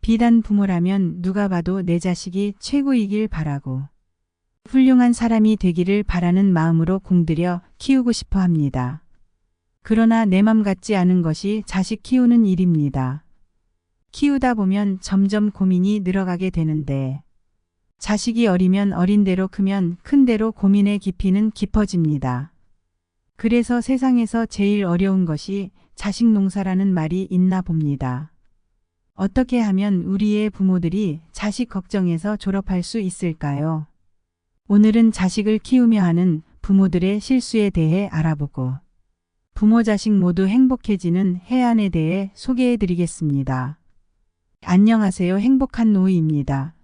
비단 부모라면 누가 봐도 내 자식이 최고이길 바라고 훌륭한 사람이 되기를 바라는 마음으로 공들여 키우고 싶어 합니다. 그러나 내 맘 같지 않은 것이 자식 키우는 일입니다. 키우다 보면 점점 고민이 늘어가게 되는데 자식이 어리면 어린 대로 크면 큰 대로 고민의 깊이는 깊어집니다. 그래서 세상에서 제일 어려운 것이 자식 농사라는 말이 있나 봅니다. 어떻게 하면 우리의 부모들이 자식 걱정에서 졸업할 수 있을까요? 오늘은 자식을 키우며 하는 부모들의 실수에 대해 알아보고 부모 자식 모두 행복해지는 해안에 대해 소개해 드리겠습니다. 안녕하세요. 행복한 노우입니다.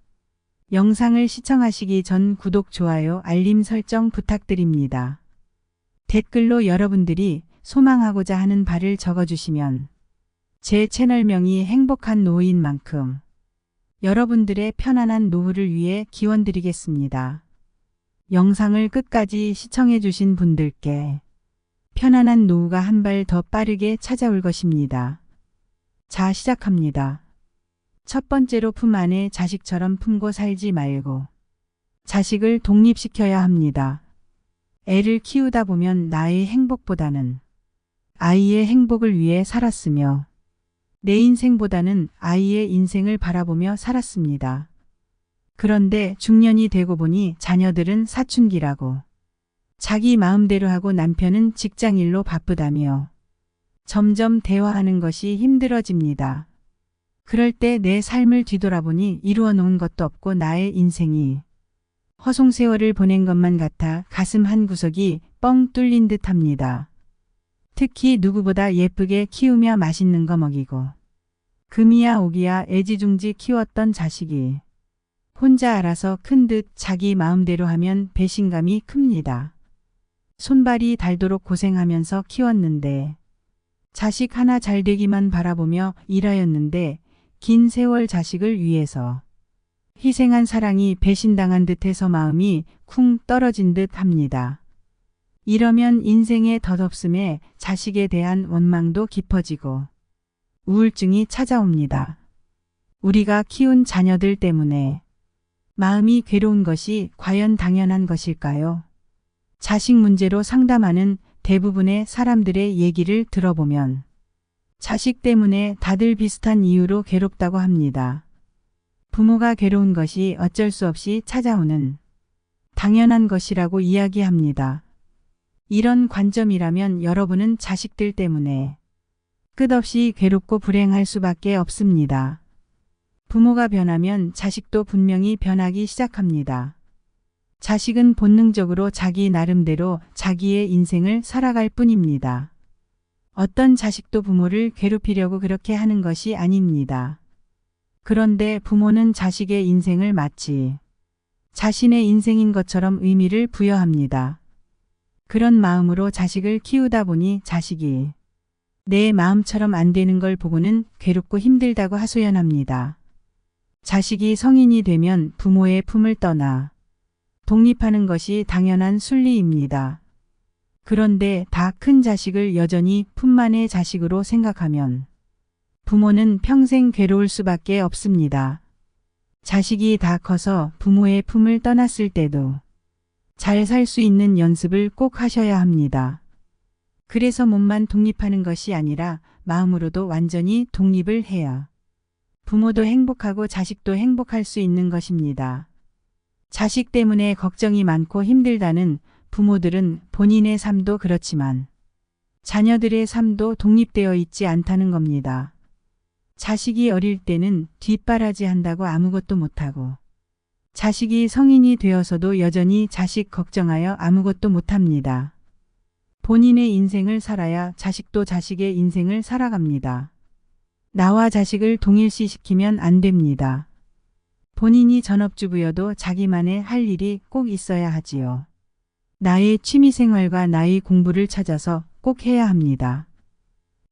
영상을 시청하시기 전 구독, 좋아요, 알림 설정 부탁드립니다. 댓글로 여러분들이 소망하고자 하는 바를 적어주시면 제 채널명이 행복한 노후인 만큼 여러분들의 편안한 노후를 위해 기원드리겠습니다. 영상을 끝까지 시청해 주신 분들께 편안한 노후가 한 발 더 빠르게 찾아올 것입니다. 자, 시작합니다. 첫 번째로 품 안에 자식처럼 품고 살지 말고 자식을 독립시켜야 합니다. 애를 키우다 보면 나의 행복보다는 아이의 행복을 위해 살았으며 내 인생보다는 아이의 인생을 바라보며 살았습니다. 그런데 중년이 되고 보니 자녀들은 사춘기라고 자기 마음대로 하고 남편은 직장일로 바쁘다며 점점 대화하는 것이 힘들어집니다. 그럴 때 내 삶을 뒤돌아보니 이루어 놓은 것도 없고 나의 인생이 허송세월을 보낸 것만 같아 가슴 한 구석이 뻥 뚫린 듯 합니다. 특히 누구보다 예쁘게 키우며 맛있는 거 먹이고 금이야 오기야 애지중지 키웠던 자식이 혼자 알아서 큰 듯 자기 마음대로 하면 배신감이 큽니다. 손발이 닳도록 고생하면서 키웠는데 자식 하나 잘 되기만 바라보며 일하였는데 긴 세월 자식을 위해서 희생한 사랑이 배신당한 듯해서 마음이 쿵 떨어진 듯 합니다. 이러면 인생의 덧없음에 자식에 대한 원망도 깊어지고 우울증이 찾아옵니다. 우리가 키운 자녀들 때문에 마음이 괴로운 것이 과연 당연한 것일까요? 자식 문제로 상담하는 대부분의 사람들의 얘기를 들어보면 자식 때문에 다들 비슷한 이유로 괴롭다고 합니다. 부모가 괴로운 것이 어쩔 수 없이 찾아오는 당연한 것이라고 이야기합니다. 이런 관점이라면 여러분은 자식들 때문에 끝없이 괴롭고 불행할 수밖에 없습니다. 부모가 변하면 자식도 분명히 변하기 시작합니다. 자식은 본능적으로 자기 나름대로 자기의 인생을 살아갈 뿐입니다. 어떤 자식도 부모를 괴롭히려고 그렇게 하는 것이 아닙니다. 그런데 부모는 자식의 인생을 마치 자신의 인생인 것처럼 의미를 부여합니다. 그런 마음으로 자식을 키우다 보니 자식이 내 마음처럼 안 되는 걸 보고는 괴롭고 힘들다고 하소연합니다. 자식이 성인이 되면 부모의 품을 떠나 독립하는 것이 당연한 순리입니다. 그런데 다 큰 자식을 여전히 품만의 자식으로 생각하면 부모는 평생 괴로울 수밖에 없습니다. 자식이 다 커서 부모의 품을 떠났을 때도 잘 살 수 있는 연습을 꼭 하셔야 합니다. 그래서 몸만 독립하는 것이 아니라 마음으로도 완전히 독립을 해야 부모도 행복하고 자식도 행복할 수 있는 것입니다. 자식 때문에 걱정이 많고 힘들다는 부모들은 본인의 삶도 그렇지만 자녀들의 삶도 독립되어 있지 않다는 겁니다. 자식이 어릴 때는 뒷바라지 한다고 아무것도 못하고 자식이 성인이 되어서도 여전히 자식 걱정하여 아무것도 못합니다. 본인의 인생을 살아야 자식도 자식의 인생을 살아갑니다. 나와 자식을 동일시시키면 안 됩니다. 본인이 전업주부여도 자기만의 할 일이 꼭 있어야 하지요. 나의 취미생활과 나의 공부를 찾아서 꼭 해야 합니다.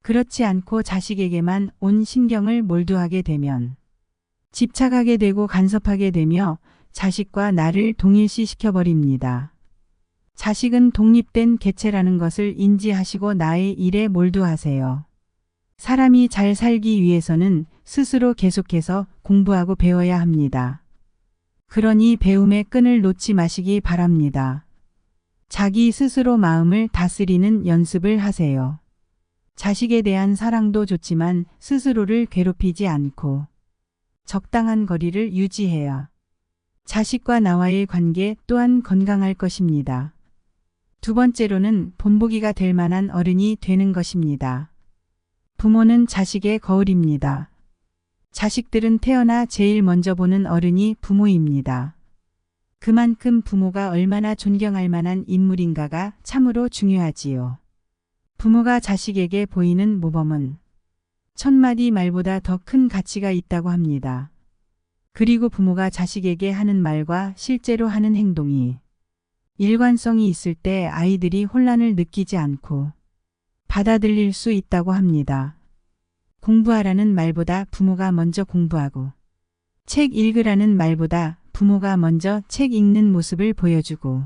그렇지 않고 자식에게만 온 신경을 몰두하게 되면 집착하게 되고 간섭하게 되며 자식과 나를 동일시시켜버립니다. 자식은 독립된 개체라는 것을 인지하시고 나의 일에 몰두하세요. 사람이 잘 살기 위해서는 스스로 계속해서 공부하고 배워야 합니다. 그러니 배움의 끈을 놓지 마시기 바랍니다. 자기 스스로 마음을 다스리는 연습을 하세요. 자식에 대한 사랑도 좋지만 스스로를 괴롭히지 않고 적당한 거리를 유지해야 자식과 나와의 관계 또한 건강할 것입니다. 두 번째로는 본보기가 될 만한 어른이 되는 것입니다. 부모는 자식의 거울입니다. 자식들은 태어나 제일 먼저 보는 어른이 부모입니다. 그만큼 부모가 얼마나 존경할 만한 인물인가가 참으로 중요하지요. 부모가 자식에게 보이는 모범은 1000마디 말보다 더 큰 가치가 있다고 합니다. 그리고 부모가 자식에게 하는 말과 실제로 하는 행동이 일관성이 있을 때 아이들이 혼란을 느끼지 않고 받아들일 수 있다고 합니다. 공부하라는 말보다 부모가 먼저 공부하고 책 읽으라는 말보다 부모가 먼저 책 읽는 모습을 보여주고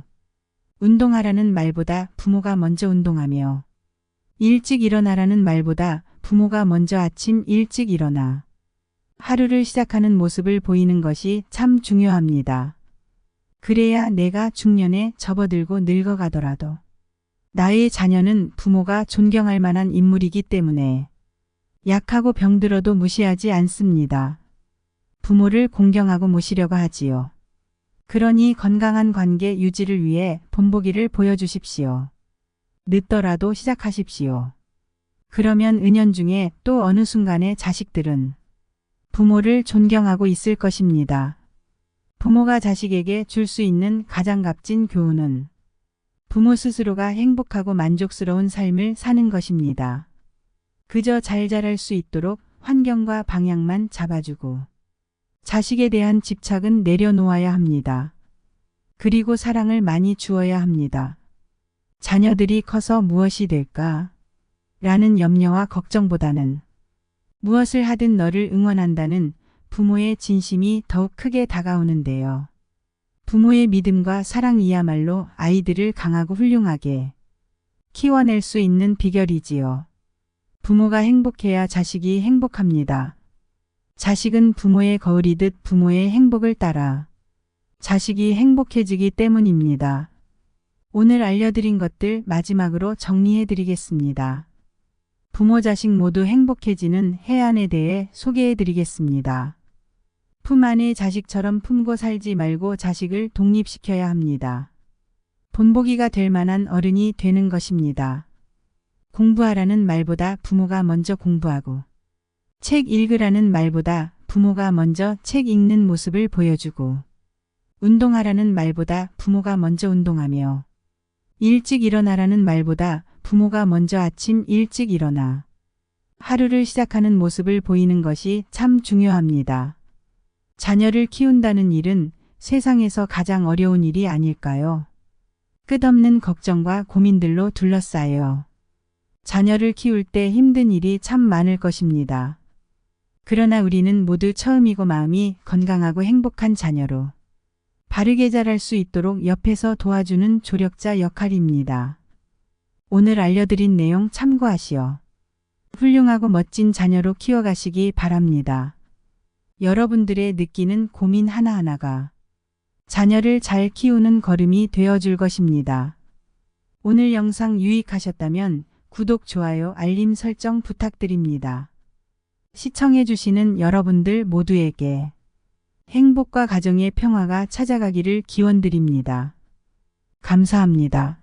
운동하라는 말보다 부모가 먼저 운동하며 일찍 일어나라는 말보다 부모가 먼저 아침 일찍 일어나 하루를 시작하는 모습을 보이는 것이 참 중요합니다. 그래야 내가 중년에 접어들고 늙어가더라도 나의 자녀는 부모가 존경할 만한 인물이기 때문에 약하고 병들어도 무시하지 않습니다. 부모를 공경하고 모시려고 하지요. 그러니 건강한 관계 유지를 위해 본보기를 보여주십시오. 늦더라도 시작하십시오. 그러면 은연중에 또 어느 순간에 자식들은 부모를 존경하고 있을 것입니다. 부모가 자식에게 줄 수 있는 가장 값진 교훈은 부모 스스로가 행복하고 만족스러운 삶을 사는 것입니다. 그저 잘 자랄 수 있도록 환경과 방향만 잡아주고 자식에 대한 집착은 내려놓아야 합니다. 그리고 사랑을 많이 주어야 합니다. 자녀들이 커서 무엇이 될까? 라는 염려와 걱정보다는 무엇을 하든 너를 응원한다는 부모의 진심이 더욱 크게 다가오는데요. 부모의 믿음과 사랑이야말로 아이들을 강하고 훌륭하게 키워낼 수 있는 비결이지요. 부모가 행복해야 자식이 행복합니다. 자식은 부모의 거울이듯 부모의 행복을 따라 자식이 행복해지기 때문입니다. 오늘 알려드린 것들 마지막으로 정리해드리겠습니다. 부모 자식 모두 행복해지는 해안에 대해 소개해드리겠습니다. 품 안의 자식처럼 품고 살지 말고 자식을 독립시켜야 합니다. 본보기가 될 만한 어른이 되는 것입니다. 공부하라는 말보다 부모가 먼저 공부하고 책 읽으라는 말보다 부모가 먼저 책 읽는 모습을 보여주고 운동하라는 말보다 부모가 먼저 운동하며 일찍 일어나라는 말보다 부모가 먼저 아침 일찍 일어나 하루를 시작하는 모습을 보이는 것이 참 중요합니다. 자녀를 키운다는 일은 세상에서 가장 어려운 일이 아닐까요? 끝없는 걱정과 고민들로 둘러싸여 자녀를 키울 때 힘든 일이 참 많을 것입니다. 그러나 우리는 모두 처음이고 마음이 건강하고 행복한 자녀로 바르게 자랄 수 있도록 옆에서 도와주는 조력자 역할입니다. 오늘 알려드린 내용 참고하시어 훌륭하고 멋진 자녀로 키워가시기 바랍니다. 여러분들의 느끼는 고민 하나하나가 자녀를 잘 키우는 걸음이 되어줄 것입니다. 오늘 영상 유익하셨다면 구독, 좋아요, 알림 설정 부탁드립니다. 시청해주시는 여러분들 모두에게 행복과 가정의 평화가 찾아가기를 기원드립니다. 감사합니다.